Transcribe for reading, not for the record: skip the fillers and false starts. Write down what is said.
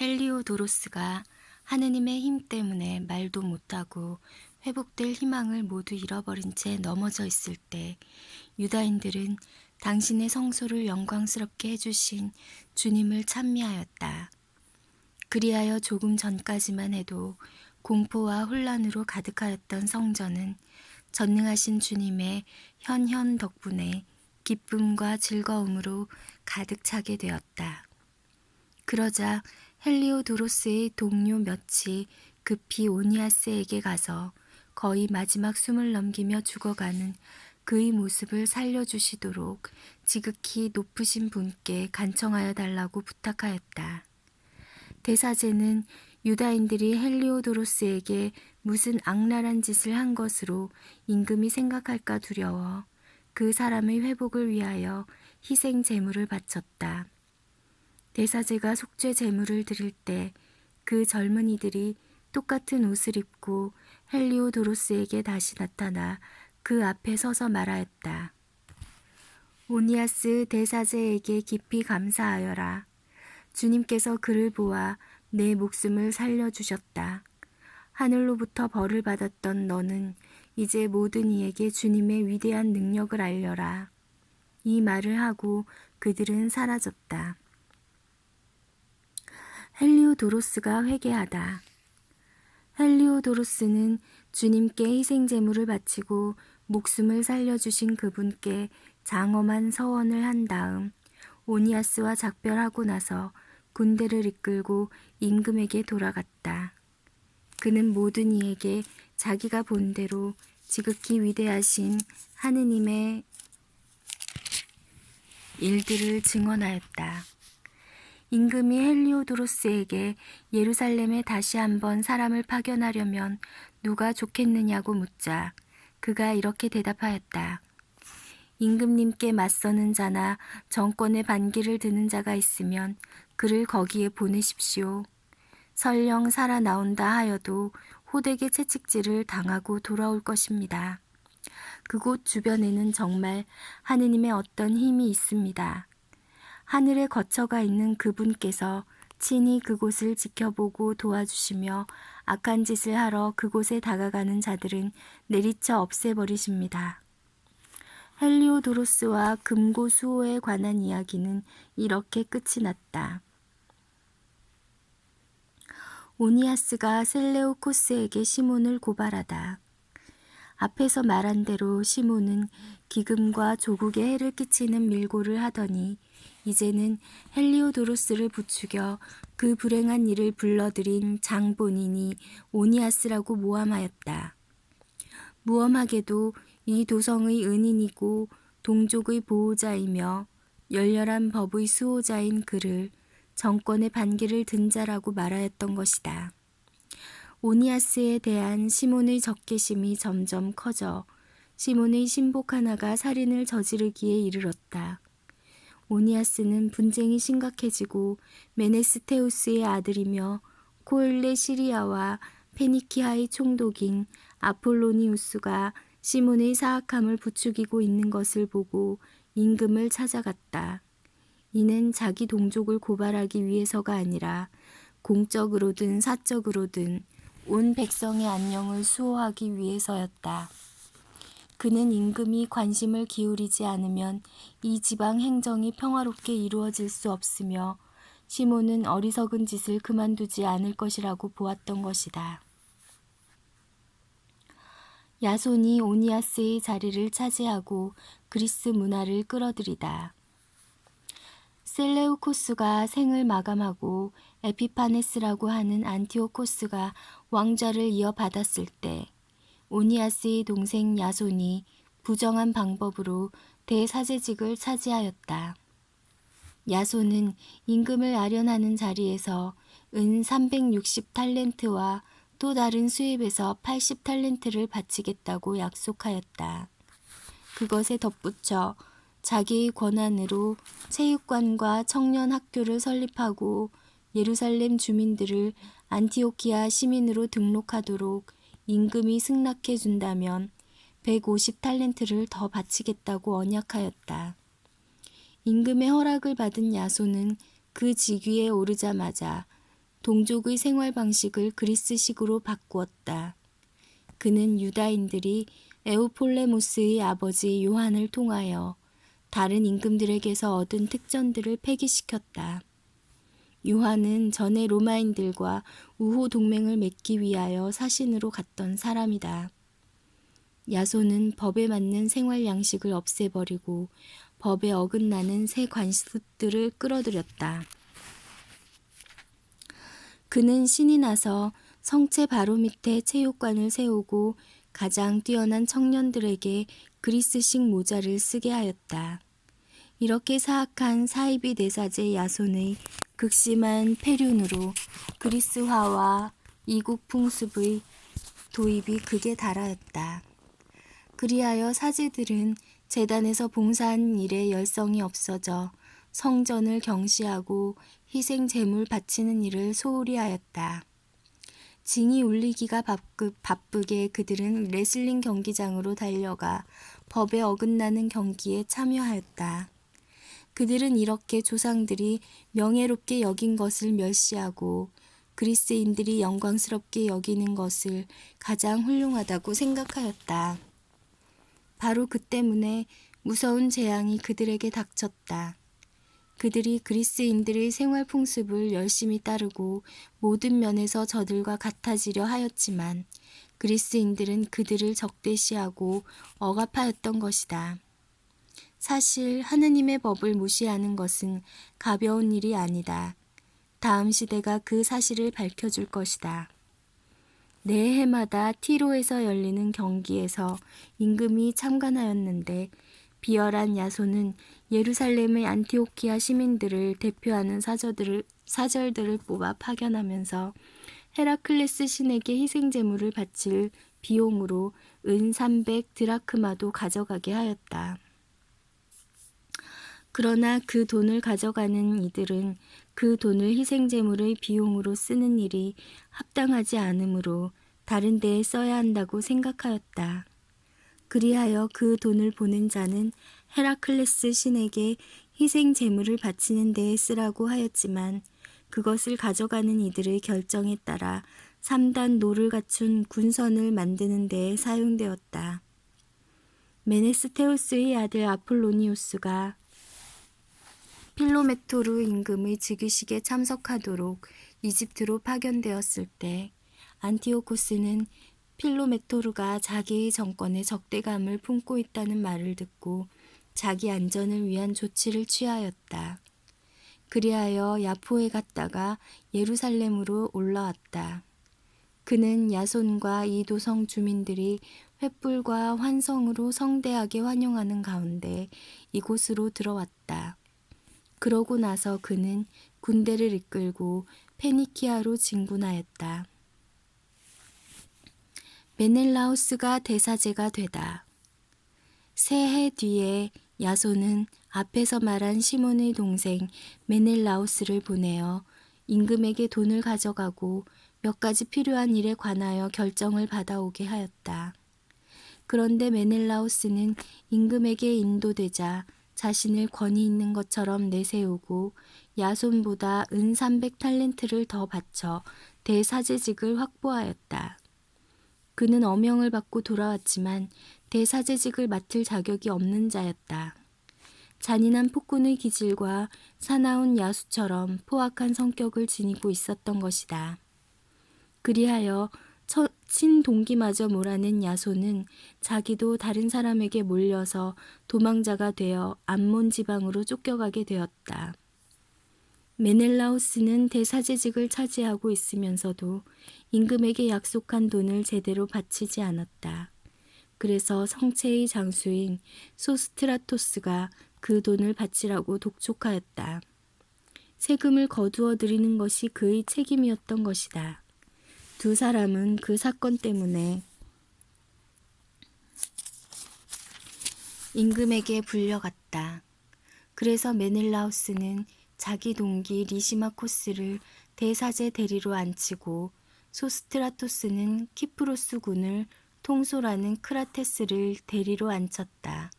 헬리오도로스가 하느님의 힘 때문에 말도 못하고 회복될 희망을 모두 잃어버린 채 넘어져 있을 때 유다인들은 당신의 성소를 영광스럽게 해주신 주님을 찬미하였다. 그리하여 조금 전까지만 해도 공포와 혼란으로 가득하였던 성전은 전능하신 주님의 현현 덕분에 기쁨과 즐거움으로 가득 차게 되었다. 그러자 헬리오도로스의 동료 몇이 급히 오니아스에게 가서 거의 마지막 숨을 넘기며 죽어가는 그의 모습을 살려주시도록 지극히 높으신 분께 간청하여 달라고 부탁하였다. 대사제는 유다인들이 헬리오도로스에게 무슨 악랄한 짓을 한 것으로 임금이 생각할까 두려워 그 사람의 회복을 위하여 희생 제물을 바쳤다. 대사제가 속죄 제물을 드릴 때 그 젊은이들이 똑같은 옷을 입고 헬리오도로스에게 다시 나타나 그 앞에 서서 말하였다. 오니아스 대사제에게 깊이 감사하여라. 주님께서 그를 보아 내 목숨을 살려주셨다. 하늘로부터 벌을 받았던 너는 이제 모든 이에게 주님의 위대한 능력을 알려라. 이 말을 하고 그들은 사라졌다. 헬리오도로스가 회개하다. 헬리오도로스는 주님께 희생제물을 바치고 목숨을 살려주신 그분께 장엄한 서원을 한 다음 오니아스와 작별하고 나서 군대를 이끌고 임금에게 돌아갔다. 그는 모든 이에게 자기가 본 대로 지극히 위대하신 하느님의 일들을 증언하였다. 임금이 헬리오도로스에게 예루살렘에 다시 한번 사람을 파견하려면 누가 좋겠느냐고 묻자 그가 이렇게 대답하였다. 임금님께 맞서는 자나 정권의 반기를 드는 자가 있으면 그를 거기에 보내십시오. 설령 살아나온다 하여도 호되게 채찍질을 당하고 돌아올 것입니다. 그곳 주변에는 정말 하느님의 어떤 힘이 있습니다. 하늘에 거처가 있는 그분께서 친히 그곳을 지켜보고 도와주시며 악한 짓을 하러 그곳에 다가가는 자들은 내리쳐 없애버리십니다. 헬리오도로스와 금고 수호에 관한 이야기는 이렇게 끝이 났다. 오니아스가 셀레우코스에게 시몬을 고발하다. 앞에서 말한 대로 시몬은 기금과 조국에 해를 끼치는 밀고를 하더니 이제는 헬리오도로스를 부추겨 그 불행한 일을 불러들인 장본인이 오니아스라고 모함하였다. 무엄하게도 이 도성의 은인이고 동족의 보호자이며 열렬한 법의 수호자인 그를 정권의 반기를 든 자라고 말하였던 것이다. 오니아스에 대한 시몬의 적개심이 점점 커져 시몬의 신복 하나가 살인을 저지르기에 이르렀다. 오니아스는 분쟁이 심각해지고 메네스테우스의 아들이며 코일레 시리아와 페니키아의 총독인 아폴로니우스가 시몬의 사악함을 부추기고 있는 것을 보고 임금을 찾아갔다. 이는 자기 동족을 고발하기 위해서가 아니라 공적으로든 사적으로든 온 백성의 안녕을 수호하기 위해서였다. 그는 임금이 관심을 기울이지 않으면 이 지방 행정이 평화롭게 이루어질 수 없으며 시몬은 어리석은 짓을 그만두지 않을 것이라고 보았던 것이다. 야손이 오니아스의 자리를 차지하고 그리스 문화를 끌어들이다. 셀레우코스가 생을 마감하고 에피파네스라고 하는 안티오코스가 왕좌를 이어받았을 때 오니아스의 동생 야손이 부정한 방법으로 대사제직을 차지하였다. 야손은 임금을 아련하는 자리에서 은 360탈렌트와 또 다른 수입에서 80탈렌트를 바치겠다고 약속하였다. 그것에 덧붙여 자기의 권한으로 체육관과 청년 학교를 설립하고 예루살렘 주민들을 안티오키아 시민으로 등록하도록 임금이 승낙해 준다면 150탈렌트를 더 바치겠다고 언약하였다. 임금의 허락을 받은 야손은 그 직위에 오르자마자 동족의 생활 방식을 그리스식으로 바꾸었다. 그는 유다인들이 에우폴레모스의 아버지 요한을 통하여 다른 임금들에게서 얻은 특전들을 폐기시켰다. 요한은 전에 로마인들과 우호 동맹을 맺기 위하여 사신으로 갔던 사람이다. 야손은 법에 맞는 생활 양식을 없애버리고 법에 어긋나는 새 관습들을 끌어들였다. 그는 신이 나서 성체 바로 밑에 체육관을 세우고 가장 뛰어난 청년들에게 그리스식 모자를 쓰게 하였다. 이렇게 사악한 사이비 대사제 야손의 극심한 폐륜으로 그리스화와 이국 풍습의 도입이 극에 달하였다. 그리하여 사제들은 제단에서 봉사하는 일에 열성이 없어져 성전을 경시하고 희생 제물 바치는 일을 소홀히 하였다. 징이 울리기가 바쁘게 그들은 레슬링 경기장으로 달려가 법에 어긋나는 경기에 참여하였다. 그들은 이렇게 조상들이 명예롭게 여긴 것을 멸시하고 그리스인들이 영광스럽게 여기는 것을 가장 훌륭하다고 생각하였다. 바로 그 때문에 무서운 재앙이 그들에게 닥쳤다. 그들이 그리스인들의 생활 풍습을 열심히 따르고 모든 면에서 저들과 같아지려 하였지만 그리스인들은 그들을 적대시하고 억압하였던 것이다. 사실 하느님의 법을 무시하는 것은 가벼운 일이 아니다. 다음 시대가 그 사실을 밝혀줄 것이다. 매해마다 티로에서 열리는 경기에서 임금이 참관하였는데 비열한 야손은 예루살렘의 안티오키아 시민들을 대표하는 사절들을 뽑아 파견하면서 헤라클레스 신에게 희생제물을 바칠 비용으로 은 300 드라크마도 가져가게 하였다. 그러나 그 돈을 가져가는 이들은 그 돈을 희생제물의 비용으로 쓰는 일이 합당하지 않으므로 다른 데에 써야 한다고 생각하였다. 그리하여 그 돈을 보낸 자는 헤라클레스 신에게 희생제물을 바치는 데에 쓰라고 하였지만 그것을 가져가는 이들의 결정에 따라 3단 노를 갖춘 군선을 만드는 데에 사용되었다. 메네스테우스의 아들 아폴로니우스가 필로메토르 임금의 즉위식에 참석하도록 이집트로 파견되었을 때 안티오코스는 필로메토르가 자기의 정권에 적대감을 품고 있다는 말을 듣고 자기 안전을 위한 조치를 취하였다. 그리하여 야포에 갔다가 예루살렘으로 올라왔다. 그는 야손과 이 도성 주민들이 횃불과 환성으로 성대하게 환영하는 가운데 이곳으로 들어왔다. 그러고 나서 그는 군대를 이끌고 페니키아로 진군하였다. 메넬라우스가 대사제가 되다. 세 해 뒤에 야손은 앞에서 말한 시몬의 동생 메넬라우스를 보내어 임금에게 돈을 가져가고 몇 가지 필요한 일에 관하여 결정을 받아오게 하였다. 그런데 메넬라우스는 임금에게 인도되자 자신을 권위 있는 것처럼 내세우고 야손보다 은 300탈렌트를 더 바쳐 대사제직을 확보하였다. 그는 어명을 받고 돌아왔지만 대사제직을 맡을 자격이 없는 자였다. 잔인한 폭군의 기질과 사나운 야수처럼 포악한 성격을 지니고 있었던 것이다. 그리하여 친동기마저 몰아낸 야손은 자기도 다른 사람에게 몰려서 도망자가 되어 암몬 지방으로 쫓겨가게 되었다. 메넬라우스는 대사제직을 차지하고 있으면서도 임금에게 약속한 돈을 제대로 바치지 않았다. 그래서 성체의 장수인 소스트라토스가 그 돈을 바치라고 독촉하였다. 세금을 거두어 들이는 것이 그의 책임이었던 것이다. 두 사람은 그 사건 때문에 임금에게 불려갔다. 그래서 메넬라우스는 자기 동기 리시마코스를 대사제 대리로 앉히고 소스트라토스는 키프로스 군을 통솔하는 크라테스를 대리로 앉혔다.